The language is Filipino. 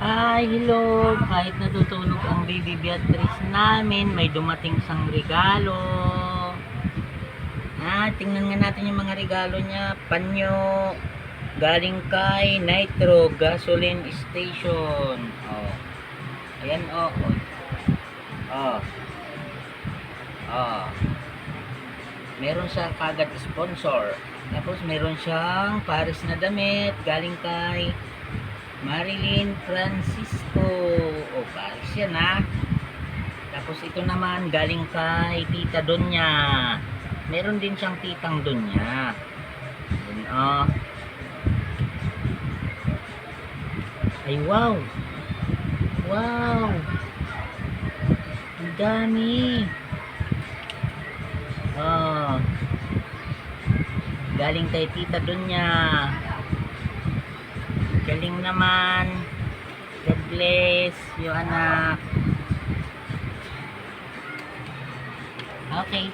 Ay, hello. Kahit natutulog ang baby Beatrice namin, may dumating sang regalo. Tingnan nga natin yung mga regalo niya. Panyo. Galing kay Nitro Gasoline Station. Oh. Ayan, oh. Oh. Oh. Meron siya kagad sponsor. Tapos meron siyang Paris na damit. Galing kay Marilyn Francisco. O, Paris yan ha. Tapos ito naman galing kay Tita Donya. Meron din siyang titang Donya. Yun, oh. Ay, wow. Wow. Ang dami. Oh. Galing kay Tita Donya. Galing naman. God bless yung anak. Okay.